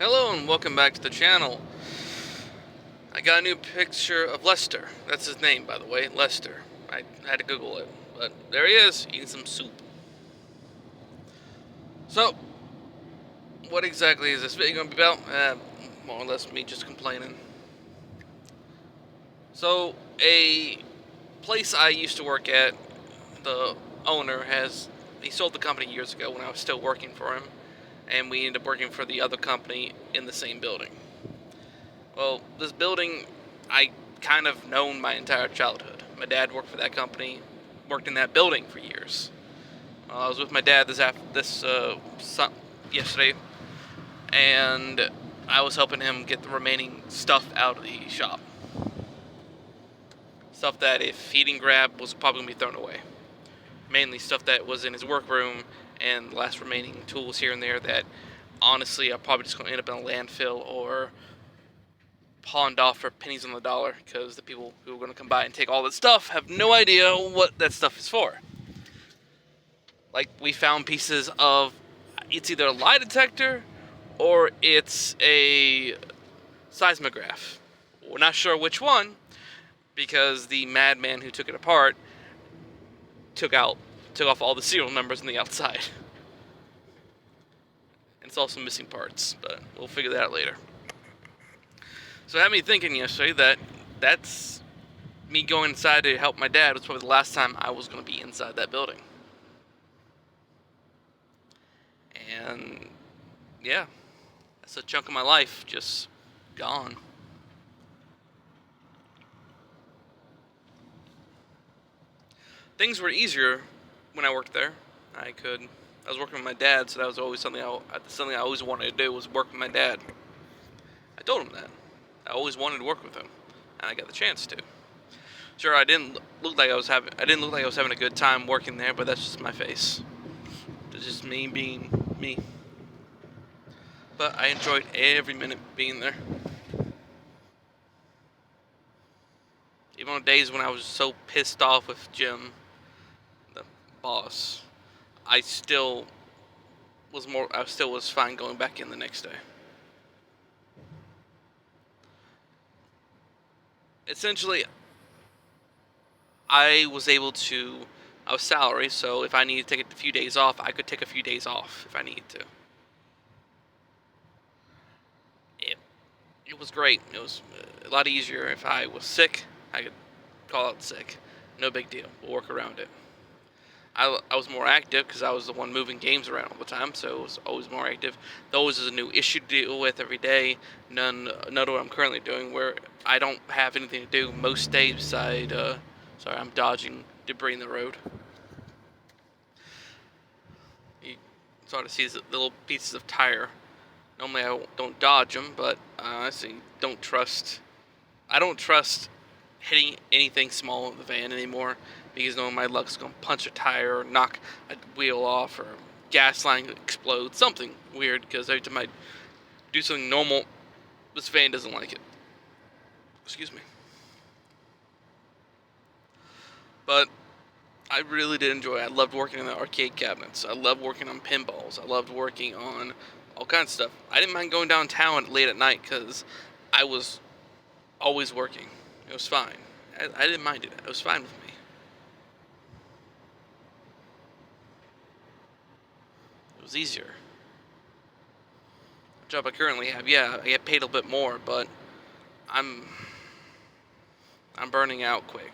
Hello and welcome back to the channel. I got a new picture of Lester. That's his name, by the way, Lester. I had to Google it, but there he is, eating some soup. So, what exactly is this video going to be about? More or less me just complaining. So, a place I used to work at, the owner he sold the company years ago when I was still working for him, and we ended up working for the other company in the same building. Well, this building, I kind of known my entire childhood. My dad worked for that company, worked in that building for years. I was with my dad yesterday, and I was helping him get the remaining stuff out of the shop. Stuff that, if he didn't grab, was probably going to be thrown away. Mainly stuff that was in his workroom and the last remaining tools here and there that, honestly, are probably just going to end up in a landfill or pawned off for pennies on the dollar, because the people who are going to come by and take all that stuff have no idea what that stuff is for. Like, we found pieces of, it's either a lie detector or it's a seismograph. We're not sure which one, because the madman who took it apart took off all the serial numbers on the outside. And it's also missing parts, but we'll figure that out later. So it had me thinking yesterday that that's me going inside to help my dad was probably the last time I was going to be inside that building. And yeah, that's a chunk of my life just gone. Things were easier when I worked there. I was working with my dad, so that was always something I always wanted to do, was work with my dad. I told him that. I always wanted to work with him, and I got the chance to. Sure, I didn't look like I was having a good time working there, but that's just my face. It's just me being me. But I enjoyed every minute being there. Even on days when I was so pissed off with Jim, the boss, I still was fine going back in the next day. Essentially, I was salary, so if I needed to take a few days off, I could take a few days off if I needed to. It was great. It was a lot easier. If I was sick, I could call out sick. No big deal. We'll work around it. I was more active because I was the one moving games around all the time, so it was always more active. Though always is a new issue to deal with every day. None of what I'm currently doing, where I don't have anything to do most days beside, sorry, I'm dodging debris in the road. You sort of see the little pieces of tire. Normally I don't dodge them, but I honestly I don't trust hitting anything small in the van anymore, because knowing my luck's gonna punch a tire or knock a wheel off or gas line explode, something weird, because every time I do something normal, this van doesn't like it. Excuse me. But I really did enjoy it. I loved working in the arcade cabinets. I loved working on pinballs. I loved working on all kinds of stuff. I didn't mind going downtown late at night because I was always working. It was fine. I didn't mind it. It was fine with me. It was easier. The job I currently have, yeah, I get paid a little bit more, but I'm burning out quick.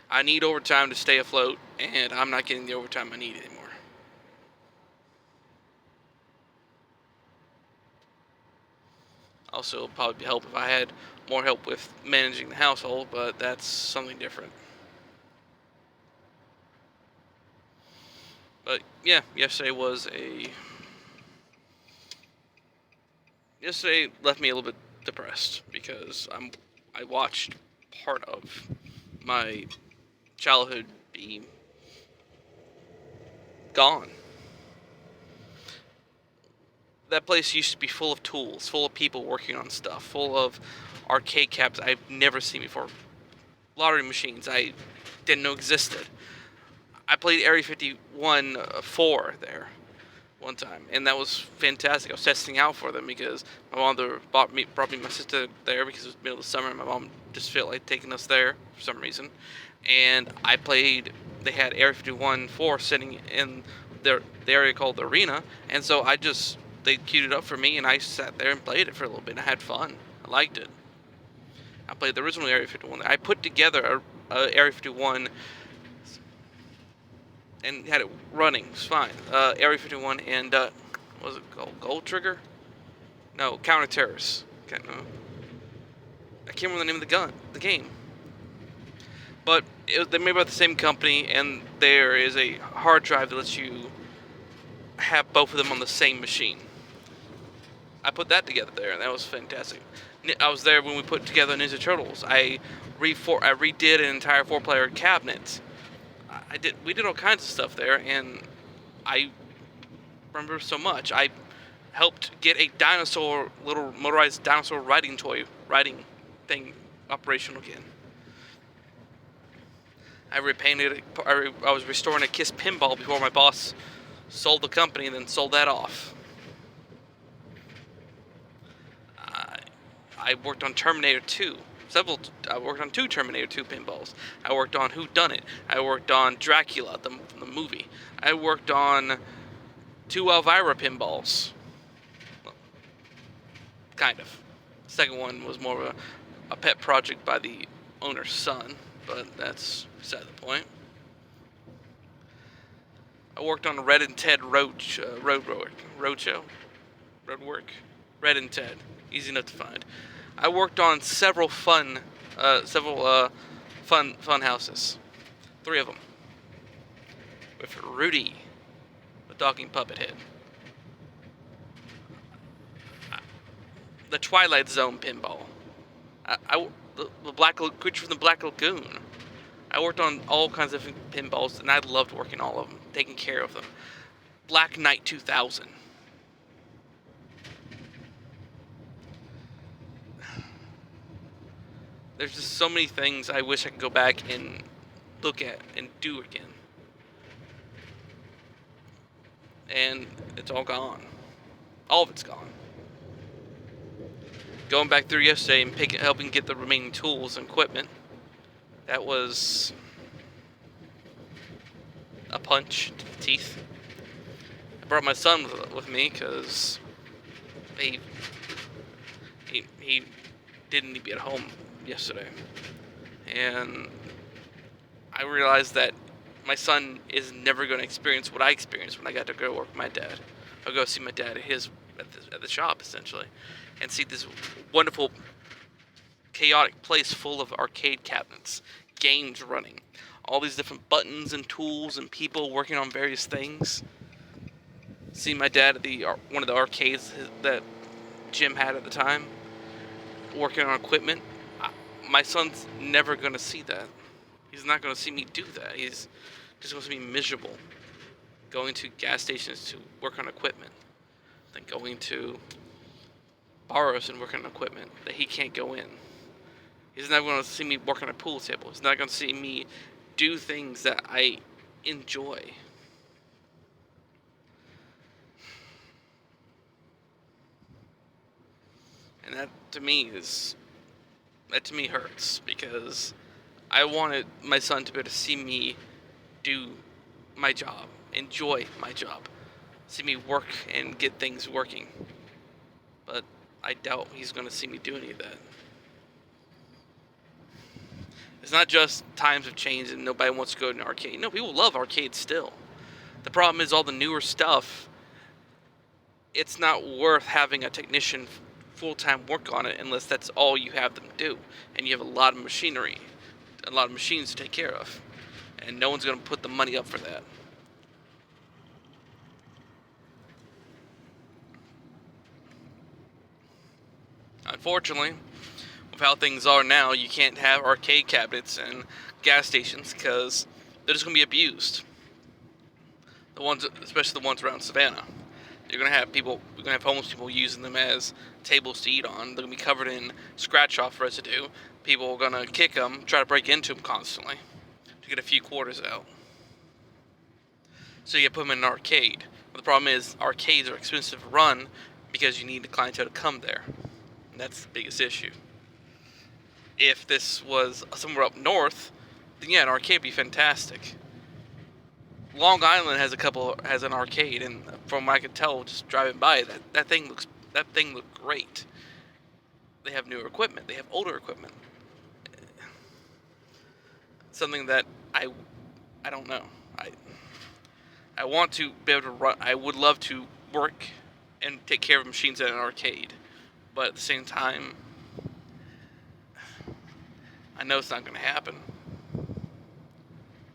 I need overtime to stay afloat, and I'm not getting the overtime I need anymore. Also, it'll probably help if I had more help with managing the household, but that's something different. But yeah, yesterday left me a little bit depressed because I watched part of my childhood be gone. That place used to be full of tools, full of people working on stuff, full of arcade cabs I've never seen before, lottery machines I didn't know existed. I played Area 51 4 there, one time, and that was fantastic. I was testing out for them because my mother brought me my sister there because it was middle of the summer, and my mom just felt like taking us there for some reason. And I played. They had Area 51 4 sitting in the area called the arena, and so they queued it up for me, and I sat there and played it for a little bit. And I had fun. I liked it. I played the original Area 51. I put together a Area 51 and had it running. It's fine. Area 51 and what was it called? Gold Trigger? No, Counter Terrorists. Okay, no. I can't remember the name of the game. But they're made by the same company, and there is a hard drive that lets you have both of them on the same machine. I put that together there, and that was fantastic. I was there when we put together Ninja Turtles. I redid an entire 4-player cabinet. We did all kinds of stuff there, and I remember so much. I helped get a little motorized dinosaur riding thing operational again. I repainted it. I was restoring a KISS pinball before my boss sold the company and then sold that off. I worked on Terminator 2. I worked on 2 Terminator 2 pinballs. I worked on Who Done It. I worked on Dracula, the movie. I worked on 2 Elvira pinballs. Well, kind of. The second one was more of a pet project by the owner's son, but that's beside the point. I worked on Red and Ted Roadwork. Red and Ted, easy enough to find. I worked on several fun houses, 3 of them, with Rudy, the talking puppet head. The Twilight Zone pinball. The Black Creature from the Black Lagoon. I worked on all kinds of pinballs, and I loved working all of them, taking care of them. Black Knight 2000. There's just so many things I wish I could go back and look at and do again. And it's all gone. All of it's gone. Going back through yesterday and helping get the remaining tools and equipment, that was a punch to the teeth. I brought my son with me because he didn't need to be at home yesterday, and I realized that my son is never going to experience what I experienced when I got to go work with my dad. I'll go see my dad at the shop, essentially, and see this wonderful, chaotic place full of arcade cabinets, games running, all these different buttons and tools and people working on various things. See my dad at one of the arcades that Jim had at the time, working on equipment. My son's never going to see that. He's not going to see me do that. He's just going to see me miserable. Going to gas stations to work on equipment. Then going to bars and work on equipment that he can't go in. He's not going to see me work on a pool table. He's not going to see me do things that I enjoy. And that to me hurts, because I wanted my son to be able to see me do my job, enjoy my job, see me work and get things working. But I doubt he's going to see me do any of that. It's not just times have changed and nobody wants to go to an arcade. No, people love arcades still. The problem is all the newer stuff, it's not worth having a technician full-time work on it unless that's all you have them do, and you have a lot of machinery, a lot of machines to take care of, and no one's going to put the money up for that. Unfortunately, with how things are now, you can't have arcade cabinets and gas stations because they're just going to be abused. Especially the ones around Savannah. You're going to have homeless people using them as tables to eat on. They're going to be covered in scratch-off residue. People are going to kick them, try to break into them constantly to get a few quarters out. So you put them in an arcade. But the problem is arcades are expensive to run because you need the clientele to come there. And that's the biggest issue. If this was somewhere up north, then yeah, an arcade would be fantastic. Long Island has an arcade, and from what I could tell, just driving by, that thing looked great. They have newer equipment. They have older equipment. Something that I don't know. I want to be able to run. I would love to work and take care of machines at an arcade, but at the same time, I know it's not going to happen.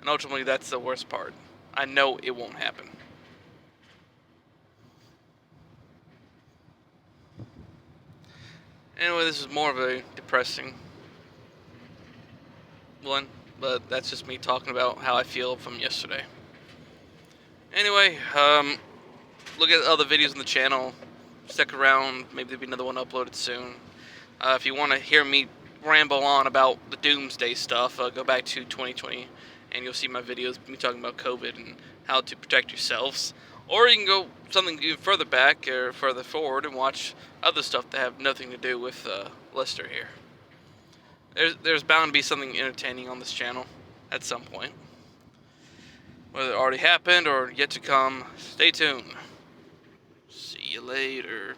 And ultimately, that's the worst part. I know it won't happen. Anyway, this is more of a depressing one, but that's just me talking about how I feel from yesterday. Anyway, look at other videos on the channel. Stick around. Maybe there'll be another one uploaded soon. If you want to hear me ramble on about the doomsday stuff, go back to 2020, and you'll see my videos, me talking about COVID and how to protect yourselves. Or you can go something even further back or further forward and watch other stuff that have nothing to do with Lester here. There's bound to be something entertaining on this channel at some point. Whether it already happened or yet to come, stay tuned. See you later.